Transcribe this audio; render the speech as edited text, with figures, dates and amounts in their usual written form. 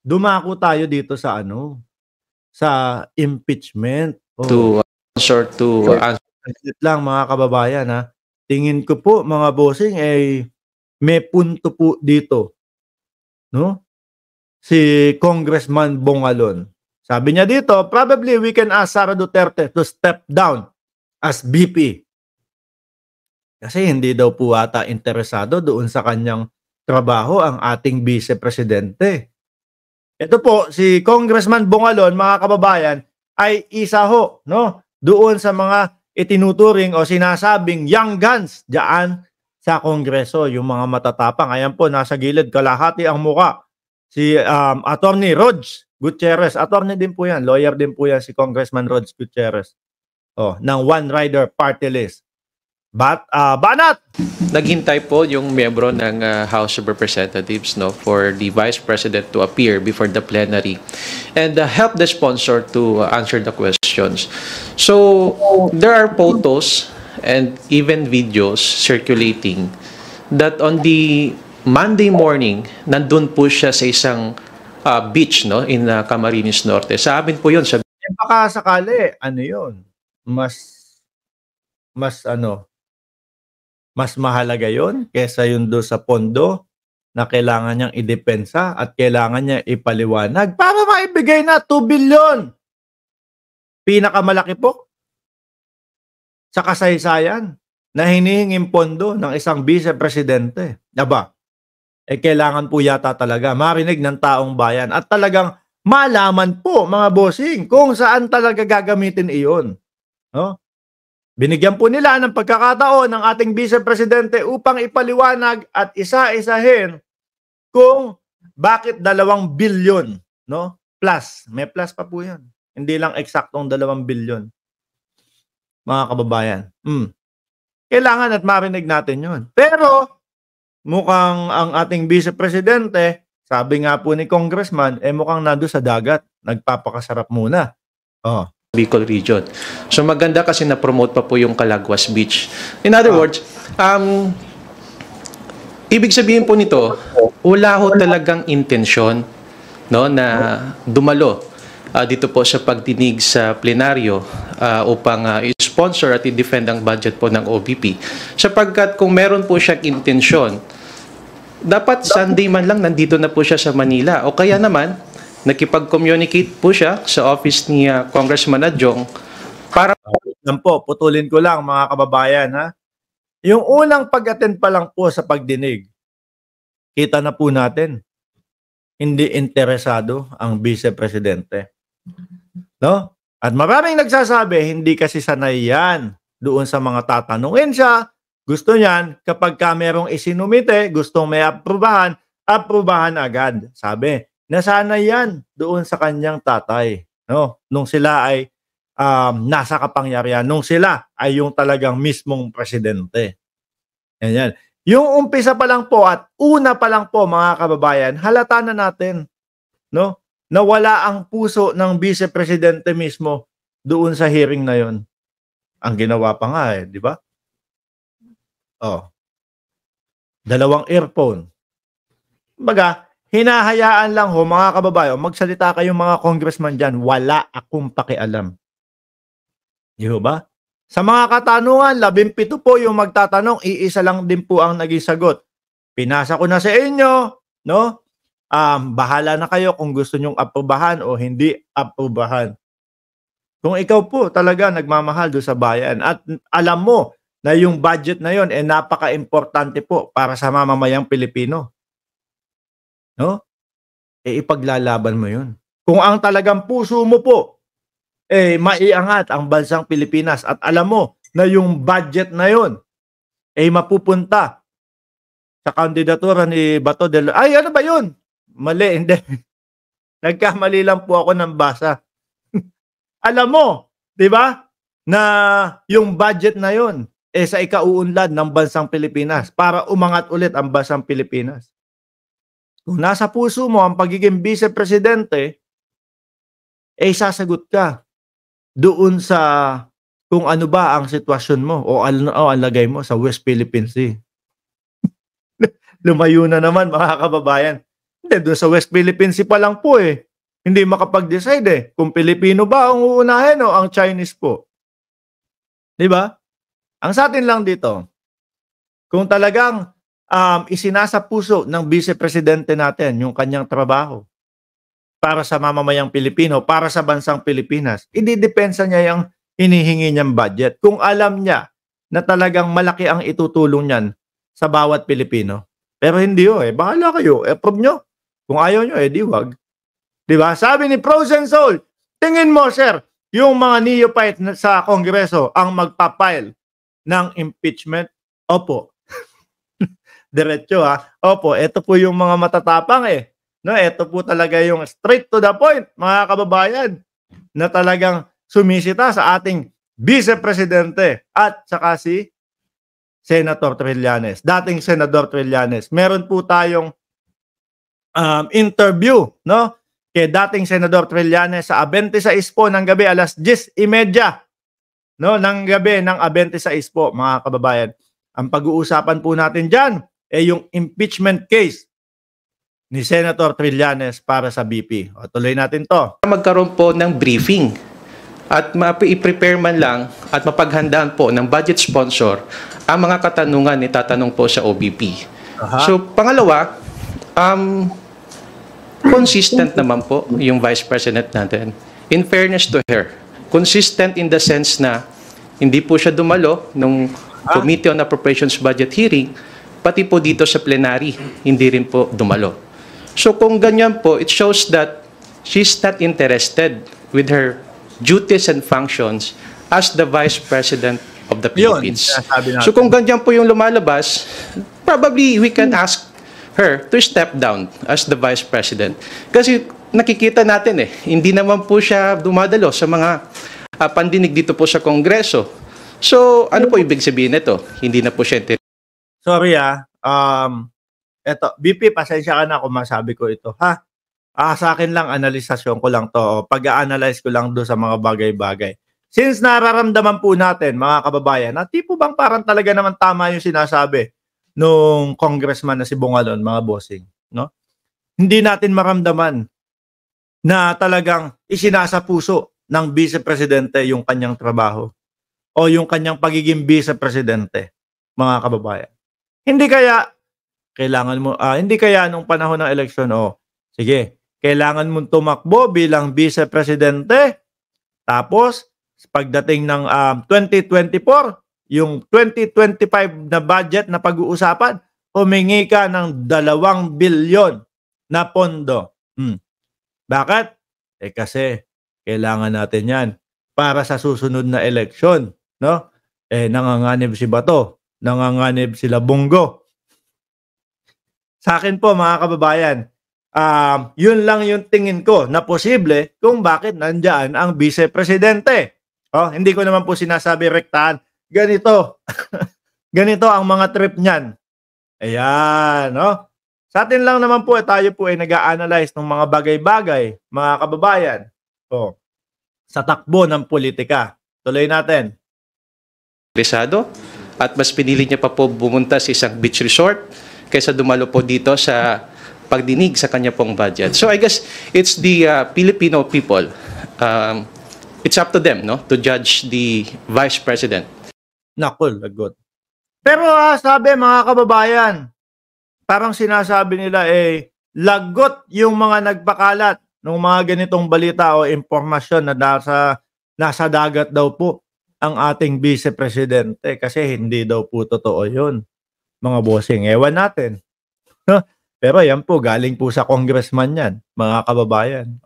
dumako tayo dito sa sa impeachment. To answer Saglit lang mga kababayan ha. Tingin ko po mga bossing may punto po dito, no? Si Congressman Bongalon. Sabi niya dito, probably we can ask Sara Duterte to step down as VP. Kasi hindi daw po ata interesado doon sa kanyang trabaho ang ating Vice Presidente. Ito po, si Congressman Bongalon, mga kababayan, ay isa ho, no? Doon sa mga itinuturing o sinasabing young guns diyan sa Kongreso, yung mga matatapang. Ayan po, nasa gilid, kalahati ang muka. Si Attorney Rods Gutierrez, attorney din po yan, lawyer din po yan si Congressman Rods Gutierrez. Ng One Rider Party List. Banat! Naghintay po yung miyembro ng House of Representatives for the Vice President to appear before the plenary and help the sponsor to answer the questions. So there are photos and even videos circulating that on the Monday morning, nandun po siya sa isang beach in Camarines Norte. Sa amin po yun. Baka sakali, yun? Mas mahalaga yon kesa yun do sa pondo na kailangan niyang idepensa at kailangan niya ipaliwanag para maibigay na 2 billion. Pinakamalaki po sa kasaysayan na hinihinging pondo ng isang Vice Presidente. Aba, kailangan po yata talaga marinig ng taong bayan at talagang malaman po mga bossing kung saan talaga gagamitin iyon. No? Binigyan po nila ng pagkakataon ng ating Vice Presidente upang ipaliwanag at isa-isahin kung bakit 2 billion, no? Plus, may plus pa po 'yan. Hindi lang eksaktong 2 billion. Mga kababayan. Kailangan at marinig natin 'yon. Pero mukhang ang ating Vice Presidente, sabi nga po ni Congressman, mukhang nandoon sa dagat, nagpapakasarap muna. Bicol region. So maganda kasi na-promote pa po yung Calaguas Beach. In other words, ibig sabihin po nito, wala ho talagang intensyon na dumalo dito po sa pagdinig sa plenaryo upang i-sponsor at i-defend ang budget po ng OVP. Sapagkat kung meron po siyang intensyon, dapat Sunday man lang nandito na po siya sa Manila. O kaya naman, nakipag-communicate po siya sa office ni Congressman Adjong para... Putulin ko lang mga kababayan ha. Yung unang pag-attend pa lang po sa pagdinig, kita na po natin, hindi interesado ang Vice Presidente. No? At maraming nagsasabi, hindi kasi sanay yan doon sa mga tatanungin siya. Gusto niyan, kapag merong isinumite, gustong may aprubahan agad. Sabi, nasanay yan doon sa kanyang tatay. No? Nung sila ay nasa kapangyarihan, nung sila ay yung talagang mismong presidente. Yan. Yung umpisa pa lang po at una pa lang po mga kababayan, halata na natin, no? Na wala ang puso ng Vice Presidente mismo doon sa hearing na yon. Ang ginawa pa nga di ba? 2 earphone. Baga, hinahayaan lang ho mga kababayan, magsalita kayong mga congressman dyan, wala akong pakialam. Di ba? Sa mga katanungan, 17 po yung magtatanong, iisa lang din po ang naging sagot. Pinasa ko na sa inyo, no? Bahala na kayo kung gusto nyong aprubahan o hindi aprubahan. Kung ikaw po talaga nagmamahal doon sa bayan at alam mo na yung budget na yon napaka-importante po para sa mamamayang Pilipino. No? Ipaglalaban mo yun. Kung ang talagang puso mo po, maiangat ang bansang Pilipinas at alam mo na yung budget na yun, mapupunta sa kandidatura ni Bato del... Ay, ano ba yun? Mali, hindi. Nagkamali lang po ako ng basa. Alam mo, di ba, na yung budget na yun, sa ikauunlad ng bansang Pilipinas para umangat ulit ang bansang Pilipinas. Kung nasa puso mo ang pagiging Vice Presidente, sasagot ka doon sa kung ano ba ang sitwasyon mo o ang lagay mo sa West Philippine Sea. Lumayo na naman mga kababayan. Doon sa West Philippine Sea pa lang po eh. Hindi makapag-decide eh kung Pilipino ba ang uunahin o ang Chinese po. 'Di ba? Ang sa atin lang dito, kung talagang isinasa puso ng Vice Presidente natin yung kanyang trabaho para sa mamamayang Pilipino, para sa bansang Pilipinas, ididepensa niya yung hinihingi niyang budget kung alam niya na talagang malaki ang itutulong niyan sa bawat Pilipino. Pero hindi bahala kayo, approve nyo. Kung ayaw nyo, di wag. Diba? Sabi ni Frozen Soul, tingin mo, sir, yung mga neophyte sa Kongreso ang magpapile ng impeachment? Opo. Diretso Opo, ito po yung mga matatapang No, ito po talaga yung straight to the point, mga kababayan, na talagang sumisita sa ating Vice Presidente at saka si Senator Trillanes, dating Senador Trillanes. Meron po tayong interview, no? Kay dating Senador Trillanes sa 26 po ng gabi, alas 10:30, no? Ng gabi ng 26 po, mga kababayan. Ang pag-uusapan po natin diyan ay yung impeachment case ni Senator Trillanes para sa BP. O, tuloy natin to. Magkaroon po ng briefing at i-prepare man lang at mapaghandaan po ng budget sponsor ang mga katanungan ni tatanong po sa OBP. So, pangalawa, consistent naman po yung Vice President natin. In fairness to her, consistent in the sense na hindi po siya dumalo nung Committee on Appropriations Budget hearing, pati po dito sa plenary, hindi rin po dumalo. So kung ganyan po, it shows that she's not interested with her duties and functions as the Vice President of the Philippines. So kung ganyan po yung lumalabas, probably we can ask her to step down as the Vice President. Kasi nakikita natin hindi naman po siya dumadalo sa mga pandinig dito po sa Kongreso. So ano po ibig sabihin nito? Hindi na po siya interested. Sorry eto, BP, pasensya ka na kung masabi ko ito, sa akin lang, analisasyon ko lang to. Pag-a-analyze ko lang doon sa mga bagay-bagay. Since nararamdaman po natin, mga kababayan, na tipo bang parang talaga naman tama yung sinasabi nung congressman na si Bungalon, mga bossing, no? Hindi natin maramdaman na talagang isinasa puso ng Vice Presidente yung kanyang trabaho o yung kanyang pagiging Vice Presidente, mga kababayan. Hindi kaya hindi kaya nung panahon ng eleksyon, sige, kailangan mong tumakbo bilang Vice Presidente, tapos pagdating ng 2024, yung 2025 na budget na pag-uusapan, humingi ka ng 2 bilyon na pondo. Bakit? Kasi kailangan natin yan para sa susunod na eleksyon, no? Nanganganib si Bato, nanganganib sila Bongo. Sa akin po, mga kababayan, yun lang yung tingin ko na posible kung bakit nandiyan ang Vice Presidente. Hindi ko naman po sinasabi rektahan. Ganito. Ganito ang mga trip niyan. Ayan, no? Sa atin lang naman po, tayo po ay nag-a-analyze ng mga bagay-bagay, mga kababayan. Sa takbo ng politika. Tuloy natin. At mas pinili niya pa po bumunta sa isang beach resort kaysa dumalo po dito sa pagdinig sa kanya pong budget. So I guess it's the Filipino people. It's up to them, no, to judge the Vice President. Naku, lagot. Pero sabi, mga kababayan, parang sinasabi nila lagot yung mga nagpakalat ng mga ganitong balita o impormasyon na nasa dagat daw po ang ating Vice Presidente kasi hindi daw po totoo yun. Mga bossing, ewan natin. Pero yan po, galing po sa congressman yan, mga kababayan.